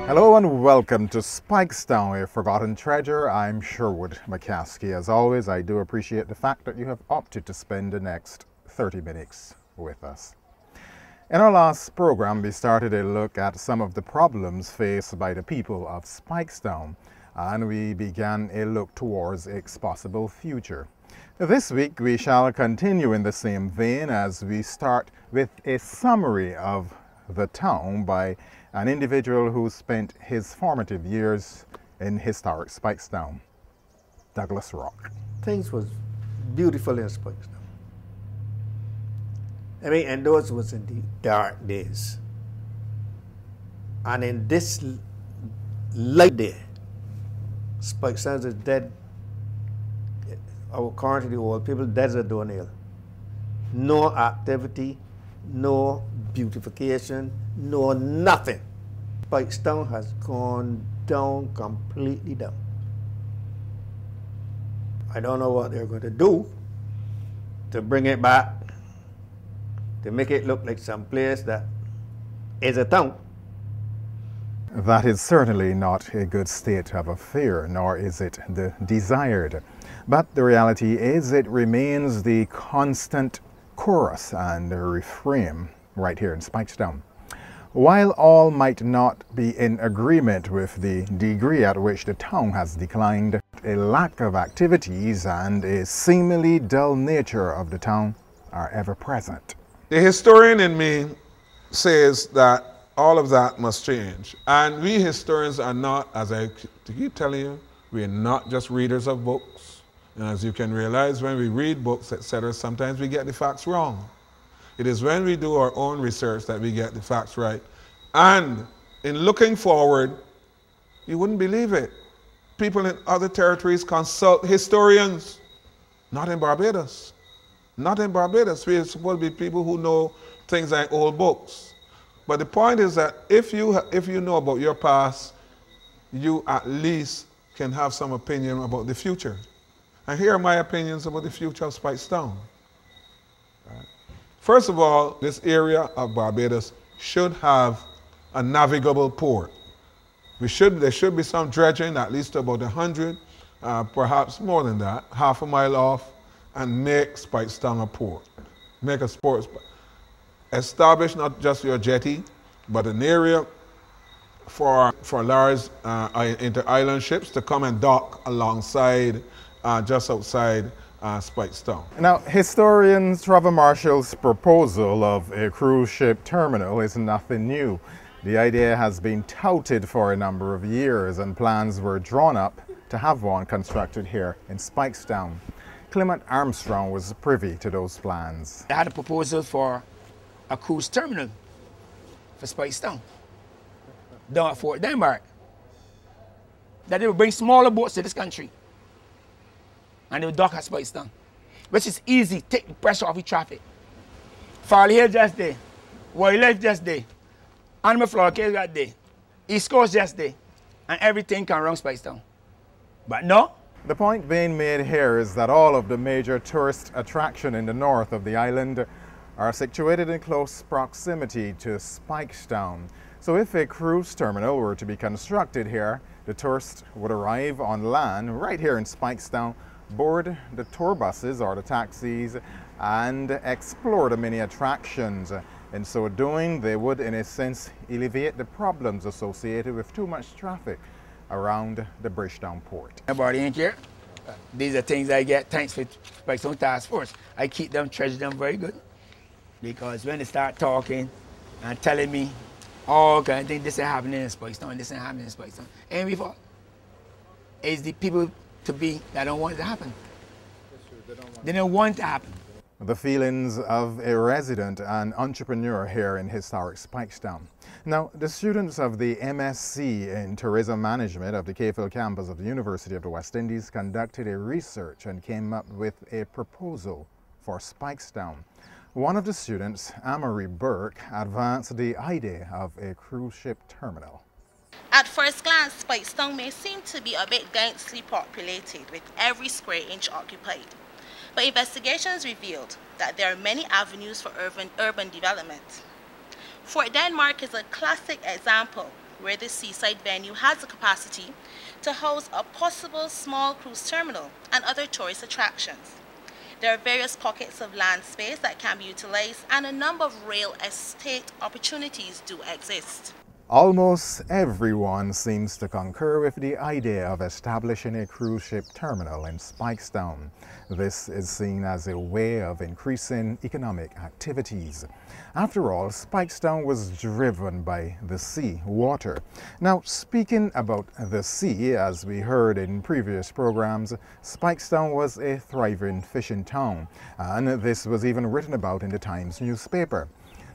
Hello and welcome to Speightstown, a forgotten treasure. I'm Sherwood McCaskey. As always, I do appreciate the fact that you have opted to spend the next 30 minutes with us. In our last program, we started a look at some of the problems faced by the people of Speightstown, and we began a look towards its possible future. This week, we shall continue in the same vein as we start with a summary of the town by an individual who spent his formative years in historic Speightstown, Douglas Rock. Things was beautiful in Speightstown. I mean, and those was in the dark days. And in this light day, Speightstown is dead, according to the old people, dead as a doornail. No activity, no beautification, no nothing. Speightstown has gone down, completely down. I don't know what they're going to do to bring it back, to make it look like some place that is a town. That is certainly not a good state of affair, nor is it the desired. But the reality is it remains the constant chorus and refrain right here in Speightstown. While all might not be in agreement with the degree at which the town has declined, a lack of activities and a seemingly dull nature of the town are ever present. The historian in me says that all of that must change. And we historians are not, as I keep telling you, we are not just readers of books. And as you can realize, when we read books, etc., sometimes we get the facts wrong. It is when we do our own research that we get the facts right. And in looking forward, you wouldn't believe it. People in other territories consult historians. Not in Barbados. Not in Barbados. We're supposed to be people who know things like old books. But the point is that if you know about your past, you at least can have some opinion about the future. And here are my opinions about the future of Speightstown. Right. First of all, this area of Barbados should have a navigable port. There should be some dredging, at least about 100, perhaps more than that, half a mile off, and make Speightstown a port. Make a port. Establish not just your jetty, but an area for large inter-island ships to come and dock alongside, just outside Speightstown. Now, historian Trevor Marshall's proposal of a cruise ship terminal is nothing new. The idea has been touted for a number of years, and plans were drawn up to have one constructed here in Speightstown. Clement Armstrong was privy to those plans. I had a proposal for a cruise terminal for Speightstown down at Fort Denmark, that they would bring smaller boats to this country and they would dock at Speightstown, which is easy, take the pressure off the traffic. Farley Hill just there, Wildlife just there, Animal Flower Cave got there, East Coast just there, and everything can run Speightstown. But no. The point being made here is that all of the major tourist attractions in the north of the island are situated in close proximity to Speightstown. So if a cruise terminal were to be constructed here, the tourists would arrive on land right here in Speightstown, board the tour buses or the taxis, and explore the many attractions. In so doing, they would, in a sense, alleviate the problems associated with too much traffic around the Bridgetown port. Nobody ain't here. These are things I get thanks for Speightstown Task Force. I keep them, treasure them very good. Because when they start talking and telling me, oh, okay, I think this ain't happening in Speightstown, this ain't happening in Speightstown, ain't we fault. It's the people to be that don't want it to happen. They don't want it to happen. The feelings of a resident and entrepreneur here in historic Speightstown. Now, the students of the MSc in Tourism Management of the Cave campus of the University of the West Indies conducted a research and came up with a proposal for Speightstown. One of the students, Amory Burke, advanced the idea of a cruise ship terminal. At first glance, Speightstown may seem to be a bit densely populated, with every square inch occupied. But investigations revealed that there are many avenues for urban development. Fort Denmark is a classic example where this seaside venue has the capacity to house a possible small cruise terminal and other tourist attractions. There are various pockets of land space that can be utilized, and a number of real estate opportunities do exist. Almost everyone seems to concur with the idea of establishing a cruise ship terminal in Speightstown. This is seen as a way of increasing economic activities. After all, Speightstown was driven by the sea, water. Now, speaking about the sea, as we heard in previous programs, Speightstown was a thriving fishing town, and this was even written about in the Times newspaper.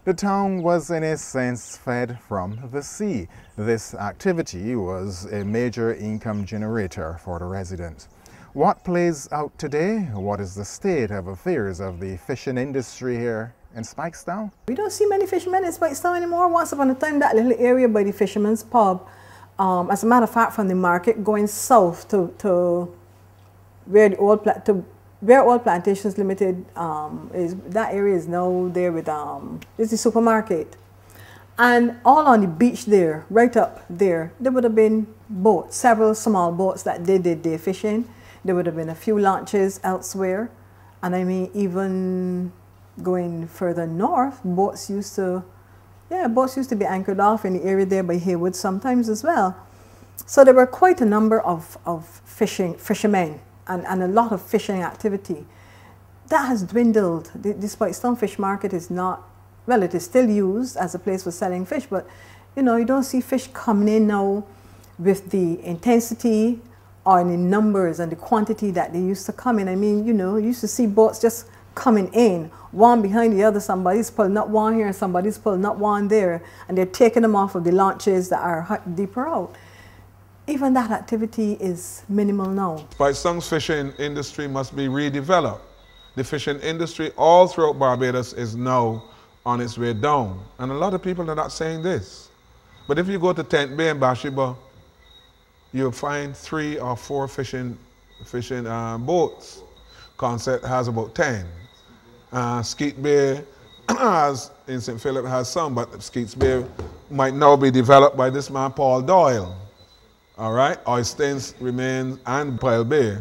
The town was in a sense fed from the sea. This activity was a major income generator for the residents. What plays out today? What is the state of affairs of the fishing industry here in Speightstown? We don't see many fishermen in Speightstown anymore. Once upon a time, that little area by the fisherman's pub, as a matter of fact, from the market going south to where Old Plantations Limited is, that area is now there with it's the supermarket. And all on the beach there, right up there, there would have been boats, several small boats that they did their fishing. There would have been a few launches elsewhere. And I mean, even going further north, boats used to be anchored off in the area there by Haywood sometimes as well. So there were quite a number of fishermen and a lot of fishing activity. That has dwindled. The Speightstown Fish Market is not, well, it is still used as a place for selling fish, but you know, you don't see fish coming in now with the intensity or in the numbers and the quantity that they used to come in. I mean, you know, you used to see boats just coming in, one behind the other. Somebody's pulling up one here and somebody's pulling up one there, and they're taking them off of the launches that are deeper out. Even that activity is minimal now. Speightstown's fishing industry must be redeveloped. The fishing industry all throughout Barbados is now on its way down. And a lot of people are not saying this. But if you go to Tent Bay and Bathsheba, you'll find 3 or 4 fishing boats. Concept has about 10. Skeet Bay has, in St. Philip has some, but Skeets Bay might now be developed by this man Paul Doyle. All right, Oystins remain, and Pile Bay,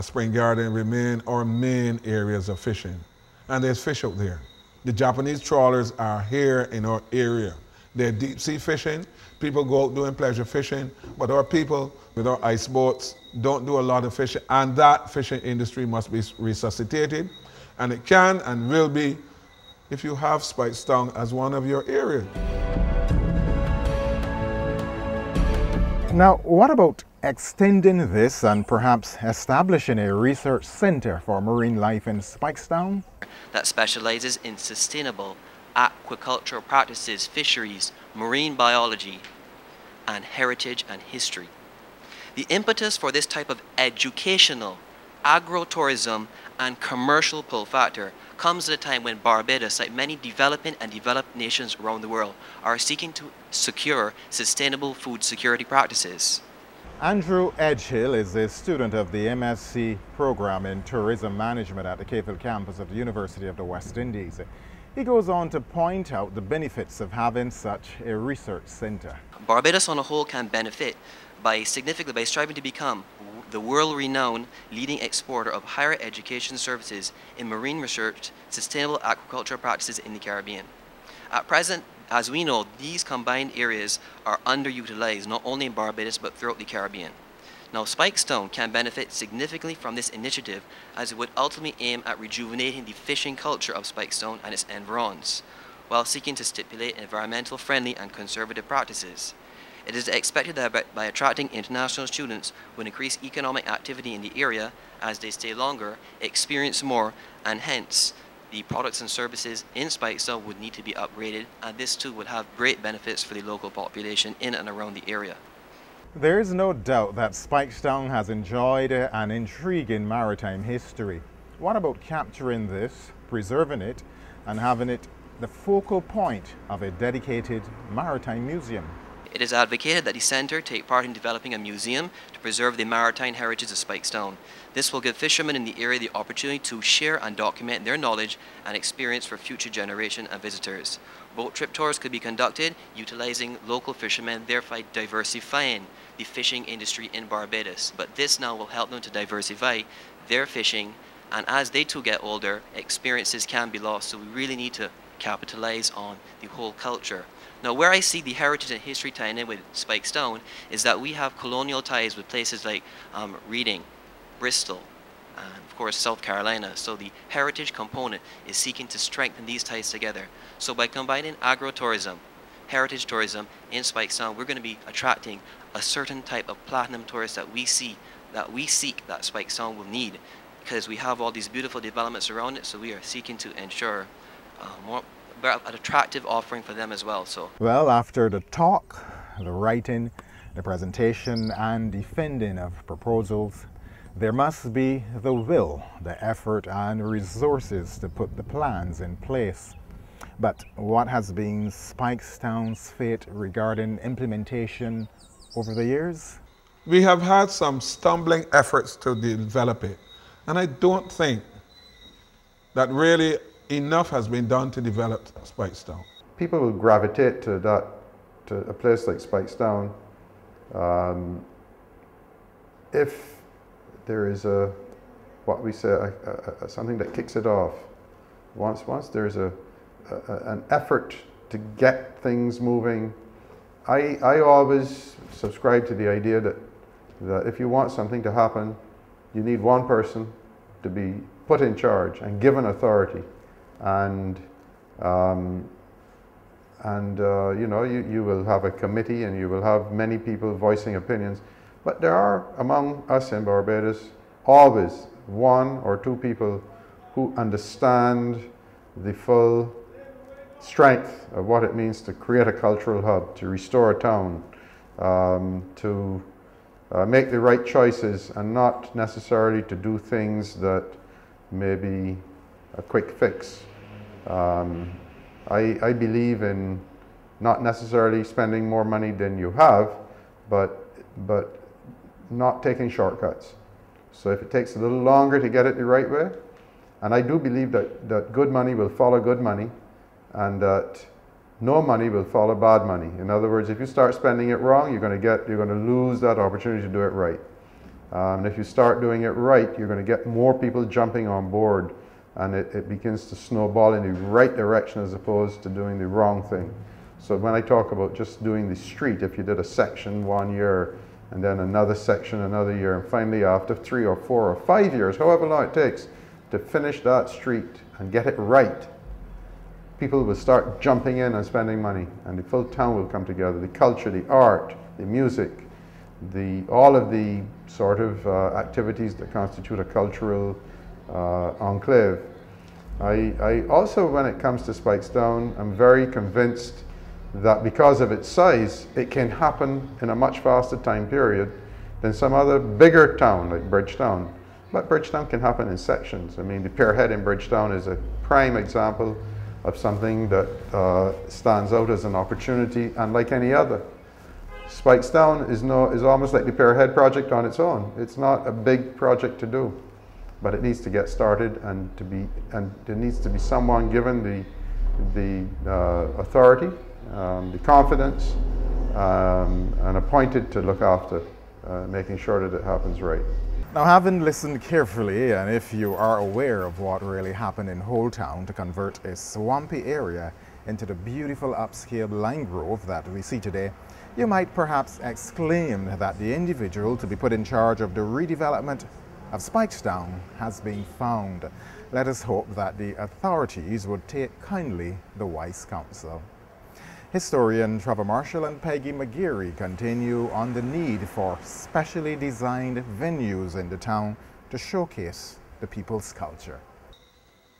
Spring Garden remain our main areas of fishing. And there's fish out there. The Japanese trawlers are here in our area. They're deep sea fishing. People go out doing pleasure fishing, but our people with our ice boats don't do a lot of fishing, and that fishing industry must be resuscitated. And it can and will be if you have Speightstown as one of your areas. Now, what about extending this and perhaps establishing a research center for marine life in Speightstown? That specializes in sustainable aquacultural practices, fisheries, marine biology, and heritage and history. The impetus for this type of educational, agro-tourism, and commercial pull factor comes at a time when Barbados, like many developing and developed nations around the world, are seeking to secure sustainable food security practices. Andrew Edgehill is a student of the MSc program in Tourism Management at the Cape Hill campus of the University of the West Indies. He goes on to point out the benefits of having such a research center. Barbados on a whole can benefit by striving to become the world-renowned leading exporter of higher education services in marine research, sustainable aquaculture practices in the Caribbean. At present, as we know, these combined areas are underutilized not only in Barbados but throughout the Caribbean. Now, Speightstown can benefit significantly from this initiative, as it would ultimately aim at rejuvenating the fishing culture of Speightstown and its environs, while seeking to stipulate environmental friendly and conservative practices. It is expected that by attracting international students will increase economic activity in the area as they stay longer, experience more, and hence the products and services in Speightstown would need to be upgraded, and this too would have great benefits for the local population in and around the area. There is no doubt that Speightstown has enjoyed an intriguing maritime history. What about capturing this, preserving it, and having it the focal point of a dedicated maritime museum? It is advocated that the centre take part in developing a museum to preserve the maritime heritage of Speightstown. This will give fishermen in the area the opportunity to share and document their knowledge and experience for future generation of visitors. Boat trip tours could be conducted utilizing local fishermen, thereby diversifying the fishing industry in Barbados. But this now will help them to diversify their fishing, and as they too get older, experiences can be lost, so we really need to capitalize on the whole culture. Now, where I see the heritage and history tying in with Speightstown is that we have colonial ties with places like Reading, Bristol, and of course South Carolina. So the heritage component is seeking to strengthen these ties together. So by combining agro-tourism, heritage tourism in Speightstown, we're going to be attracting a certain type of platinum tourist that we seek that Speightstown will need, because we have all these beautiful developments around it. So we are seeking to ensure an attractive offering for them as well. So, well, after the talk, the writing, the presentation and defending of proposals, there must be the will, the effort and resources to put the plans in place. But what has been Speightstown's fate regarding implementation over the years? We have had some stumbling efforts to develop it, and I don't think that really enough has been done to develop Speightstown. People will gravitate to a place like Speightstown if there is what we say, something that kicks it off. Once there's an effort to get things moving. I always subscribe to the idea that if you want something to happen, you need one person to be put in charge and given authority. And you know, you will have a committee and you will have many people voicing opinions. But there are among us in Barbados always one or two people who understand the full strength of what it means to create a cultural hub, to restore a town, to make the right choices and not necessarily to do things that may be a quick fix. I believe in not necessarily spending more money than you have, but not taking shortcuts. So if it takes a little longer to get it the right way, and I do believe that good money will follow good money, and that no money will follow bad money. In other words, if you start spending it wrong, you're going to lose that opportunity to do it right. And if you start doing it right, you're going to get more people jumping on board, and it begins to snowball in the right direction as opposed to doing the wrong thing. So when I talk about just doing the street, if you did a section 1 year and then another section another year, and finally after 3 or 4 or 5 years, however long it takes to finish that street and get it right, people will start jumping in and spending money, and the full town will come together. The culture, the art, the music, all of the sort of activities that constitute a cultural enclave. I also, when it comes to Speightstown, I'm very convinced that because of its size, it can happen in a much faster time period than some other bigger town like Bridgetown. But Bridgetown can happen in sections. I mean, the Pierhead in Bridgetown is a prime example of something that stands out as an opportunity, and like any other. Speightstown is almost like the Pierhead project on its own. It's not a big project to do, but it needs to get started, and there needs to be someone given the authority, the confidence, and appointed to look after making sure that it happens right. Now, having listened carefully, and if you are aware of what really happened in Whole Town to convert a swampy area into the beautiful upscale lime grove that we see today, you might perhaps exclaim that the individual to be put in charge of the redevelopment of Speightstown has been found. Let us hope that the authorities would take kindly the wise counsel. Historian Trevor Marshall and Peggy McGeary continue on the need for specially designed venues in the town to showcase the people's culture.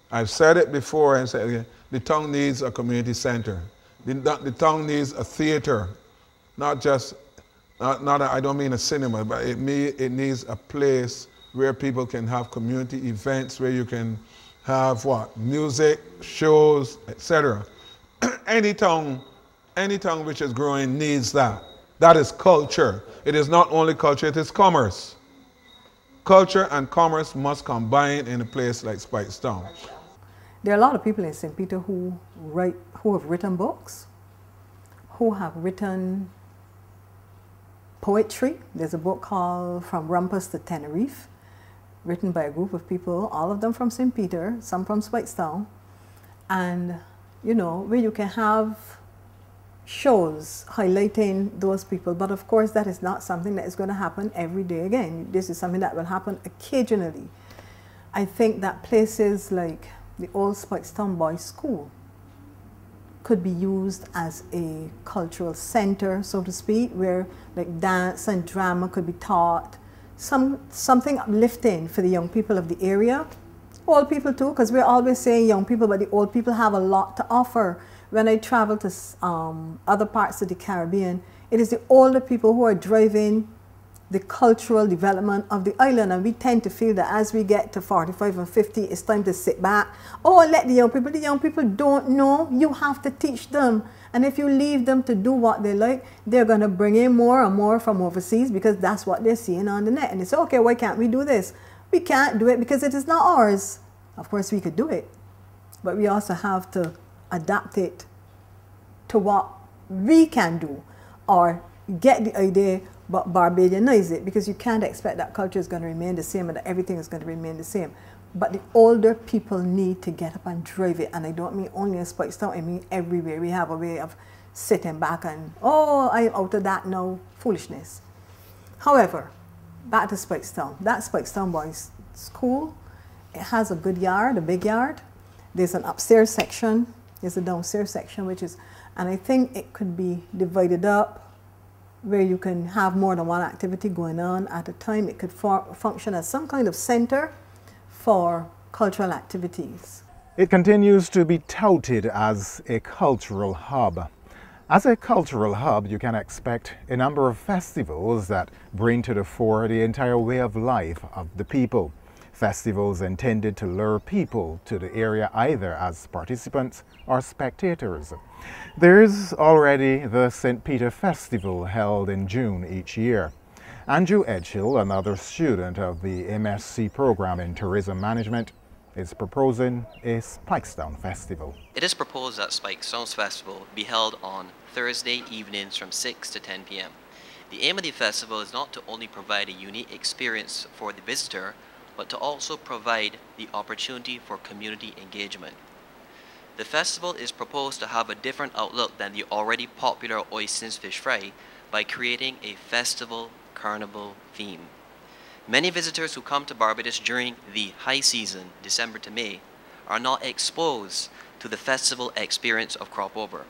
I've said it before and said it again. The town needs a community center. The town needs a theater, not I don't mean a cinema, but it needs a place where people can have community events, where you can have music, shows, etc. Any town any town which is growing needs that. That is culture. It is not only culture, it is commerce. Culture and commerce must combine in a place like Speightstown. There are a lot of people in St. Peter who have written books, who have written poetry. There's a book called From Rumpus to Tenerife, written by a group of people, all of them from St. Peter, some from Speightstown, and you know, where you can have shows highlighting those people. But of course, that is not something that is going to happen every day again. This is something that will happen occasionally. I think that places like the old Speightstown Boys School could be used as a cultural center, so to speak, where like dance and drama could be taught, something uplifting for the young people of the area. Old people too, because we're always saying young people, but the old people have a lot to offer. When I travel to other parts of the Caribbean, it is the older people who are driving the cultural development of the island, and we tend to feel that as we get to 45 and 50, it's time to sit back. Oh, let the young people don't know. You have to teach them. And if you leave them to do what they like, they're going to bring in more and more from overseas because that's what they're seeing on the net. And they say, okay, why can't we do this? We can't do it because it is not ours. Of course, we could do it, but we also have to adapt it to what we can do, or get the idea but Barbadianize it, because you can't expect that culture is going to remain the same and that everything is going to remain the same. But the older people need to get up and drive it, and I don't mean only in Speightstown, I mean everywhere. We have a way of sitting back and, oh, I'm out of that now, foolishness. However, back to Speightstown. That Speightstown Boys School, it has a good yard, a big yard. There's an upstairs section, there's a downstairs section, which is, and I think it could be divided up where you can have more than one activity going on at a time. It could function as some kind of center for cultural activities. It continues to be touted as a cultural hub. As a cultural hub, you can expect a number of festivals that bring to the fore the entire way of life of the people. Festivals intended to lure people to the area either as participants or spectators. There is already the St. Peter Festival held in June each year. Andrew Edgehill, another student of the MSc program in Tourism Management, is proposing a Speightstown Festival. It is proposed that Speightstown's festival be held on Thursday evenings from 6 to 10 p.m. The aim of the festival is not to only provide a unique experience for the visitor, but to also provide the opportunity for community engagement. The festival is proposed to have a different outlook than the already popular Oysters Fish Fry by creating a festival carnival theme. Many visitors who come to Barbados during the high season, December to May, are not exposed to the festival experience of Crop Over,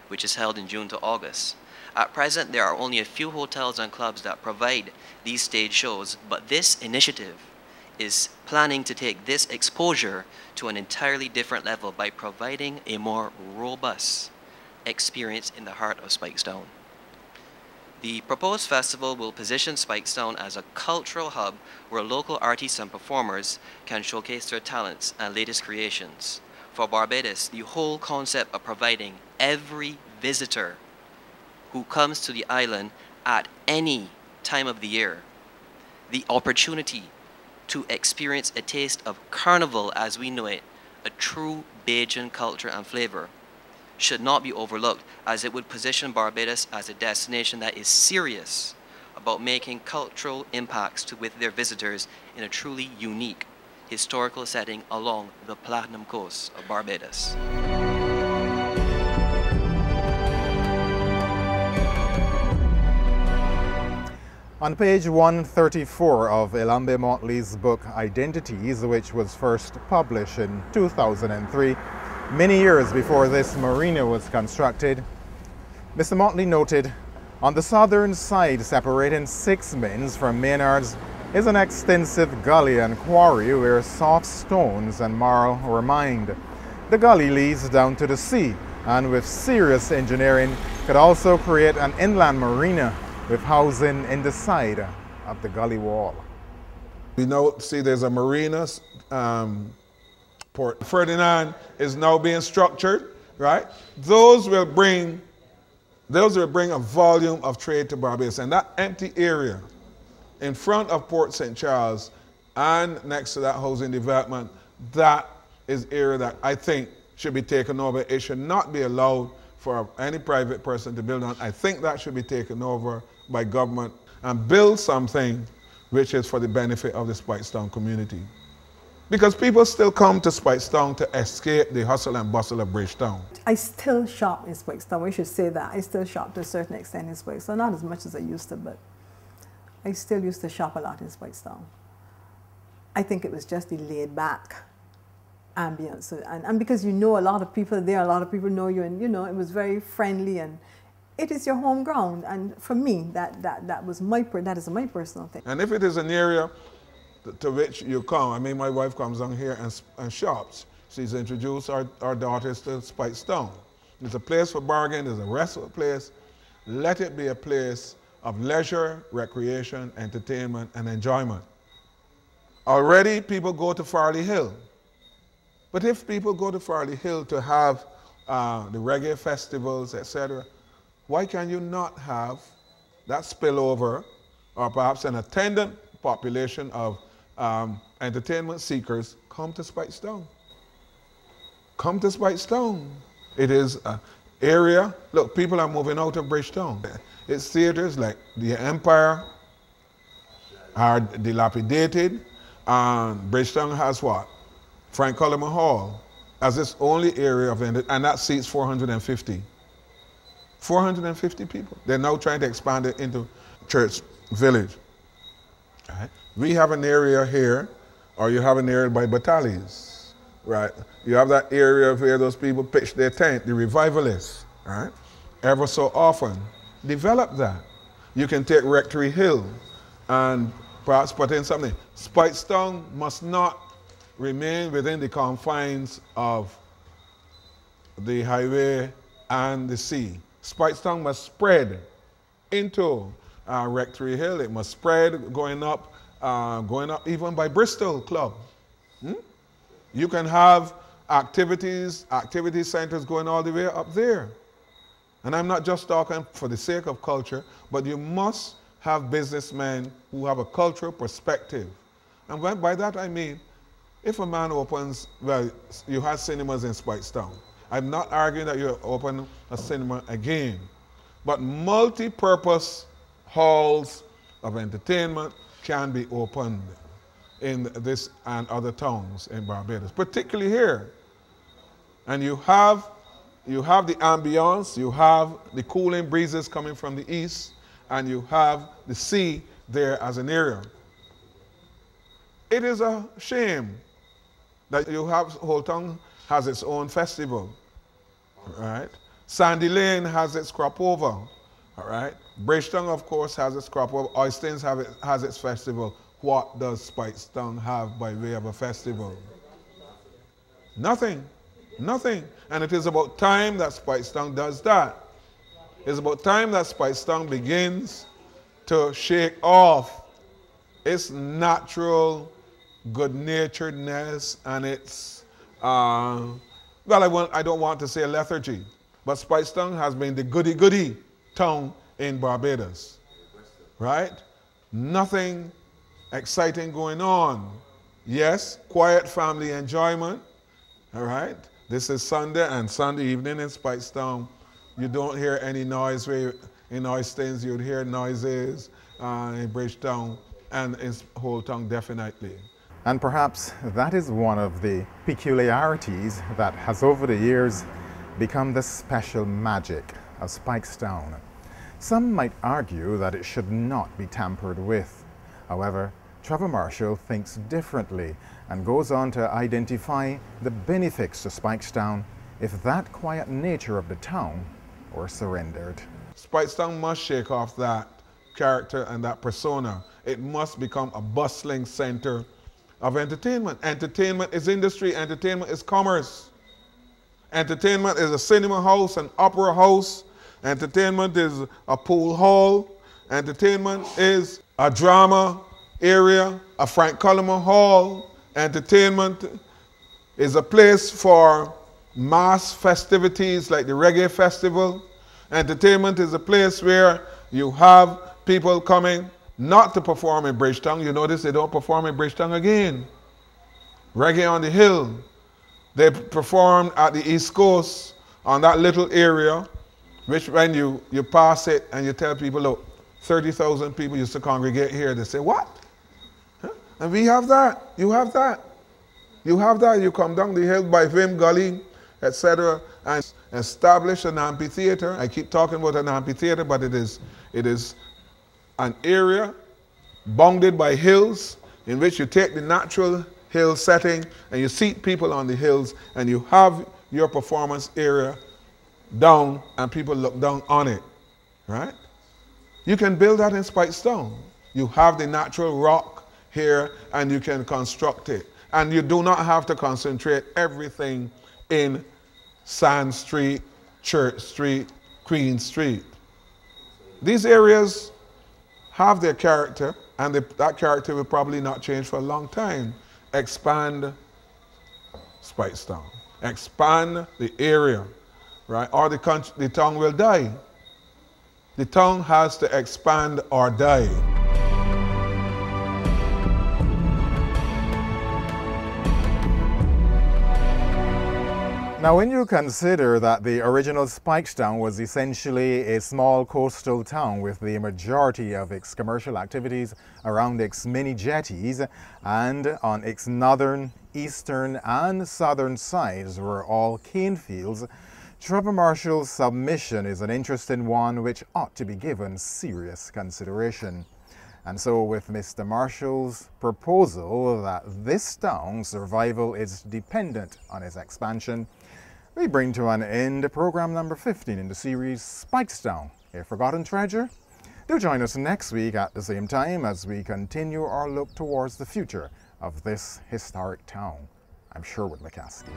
which is held in June to August. At present, there are only a few hotels and clubs that provide these stage shows, but this initiative is planning to take this exposure to an entirely different level by providing a more robust experience in the heart of Speightstown. The proposed festival will position Speightstown as a cultural hub where local artists and performers can showcase their talents and latest creations. For Barbados, the whole concept of providing every visitor who comes to the island at any time of the year the opportunity to experience a taste of carnival as we know it, a true Bajan culture and flavor, should not be overlooked, as it would position Barbados as a destination that is serious about making cultural impacts with their visitors in a truly unique historical setting along the Platinum Coast of Barbados. On page 134 of Elambe Motley's book Identities, which was first published in 2003, many years before this marina was constructed, Mr. Motley noted, on the southern side separating Six Mins from Maynards is an extensive gully and quarry where soft stones and marl were mined. The gully leads down to the sea, and with serious engineering could also create an inland marina with housing in the side of the gully wall. We now see there's a marina. Port Ferdinand is now being structured, right? Those will bring Those will bring a volume of trade to Barbados. And that empty area in front of Port St. Charles and next to that housing development, that is area that I think should be taken over. It should not be allowed for any private person to build on. I think that should be taken over by government and build something which is for the benefit of the Speightstown community. Because people still come to Speightstown to escape the hustle and bustle of Bridgetown. I still shop in Speightstown. We should say that. I still shop to a certain extent in Speightstown. Not as much as I used to, but I still used to shop a lot in Speightstown. I think it was just the laid back ambience. And because you know a lot of people there, a lot of people know you, and you know, it was very friendly, and it is your home ground. And for me, that is my personal thing. And if it is an area to which you come, I mean, my wife comes down here and shops. She's introduced our daughters to Speightstown. It's a place for bargain, it's a restful place. Let it be a place of leisure, recreation, entertainment, and enjoyment. Already people go to Farley Hill. But if people go to Farley Hill to have the reggae festivals, etc., why can you not have that spillover or perhaps an attendant population of entertainment seekers come to Speightstown? Come to Speightstown. It is an area, look, people are moving out of Bridgetown. Its theaters like the Empire are dilapidated, and Bridgetown has what? Frank Coleman Hall as its only area of entertainment, and that seats 450. 450 people. They're now trying to expand it into Church Village. Right. We have an area here, or you have an area by Battalies, right? You have that area where those people pitch their tent, the revivalists, right? Ever so often, develop that. You can take Rectory Hill and perhaps put in something. Speightstown must not remain within the confines of the highway and the sea. Speightstown must spread into Rectory Hill. It must spread going up even by Bristol Club. You can have activity centers going all the way up there. And I'm not just talking for the sake of culture, but you must have businessmen who have a cultural perspective. And by that I mean, if a man opens, well, you have cinemas in Speightstown. I'm not arguing that you open a cinema again, but multi-purpose halls of entertainment can be opened in this and other towns in Barbados, particularly here. And you have the ambience, you have the cooling breezes coming from the east, and you have the sea there as an area. It is a shame that you have Holtown has its own festival, right? Sandy Lane has its crop over, all right? Bridgetown, of course, has its crop over. Oystins has its festival. What does Speightstown have by way of a festival? Nothing, nothing. And it is about time that Speightstown does that. It's about time that Speightstown begins to shake off its natural good-naturedness and its, well, I don't want to say lethargy, but Speightstown has been the goody-goody town in Barbados, right? Nothing exciting going on. Yes, quiet family enjoyment, all right? This is Sunday, and Sunday evening in Speightstown, you don't hear any noise. Where in Oystins, you'd hear noises in Bridgetown, and in Holtown definitely. And perhaps that is one of the peculiarities that has over the years become the special magic of Speightstown. Some might argue that it should not be tampered with. However, Trevor Marshall thinks differently and goes on to identify the benefits to Speightstown if that quiet nature of the town were surrendered. Speightstown must shake off that character and that persona. It must become a bustling center of entertainment. Entertainment is industry, entertainment is commerce. Entertainment is a cinema house, an opera house. Entertainment is a pool hall. Entertainment is a drama area, a Frank Coleman Hall. Entertainment is a place for mass festivities like the Reggae Festival. Entertainment is a place where you have people coming not to perform in Bridgetown. You notice they don't perform in Bridgetown again. Reggae on the Hill. They performed at the East Coast on that little area, which when you pass it and you tell people, look, 30,000 people used to congregate here. They say, what? Huh? And we have that. You have that. You have that. You come down the hill by Vim Gully, etc., and establish an amphitheater. I keep talking about an amphitheater, but it is an area bounded by hills in which you take the natural hill setting and you seat people on the hills and you have your performance area down and people look down on it, right? You can build that in Speightstown. You have the natural rock here and you can construct it. And you do not have to concentrate everything in Sand Street, Church Street, Queen Street. These areas have their character, and that character will probably not change for a long time. Expand Speightstown. Expand the area, right? Or the town will die. The town has to expand or die. Now, when you consider that the original Speightstown was essentially a small coastal town with the majority of its commercial activities around its mini jetties, and on its northern, eastern, and southern sides were all cane fields, Trevor Marshall's submission is an interesting one which ought to be given serious consideration. And so with Mr. Marshall's proposal that this town's survival is dependent on its expansion, we bring to an end program number 15 in the series Speightstown, a Forgotten Treasure. Do join us next week at the same time as we continue our look towards the future of this historic town. I'm Sherwood McCaskey.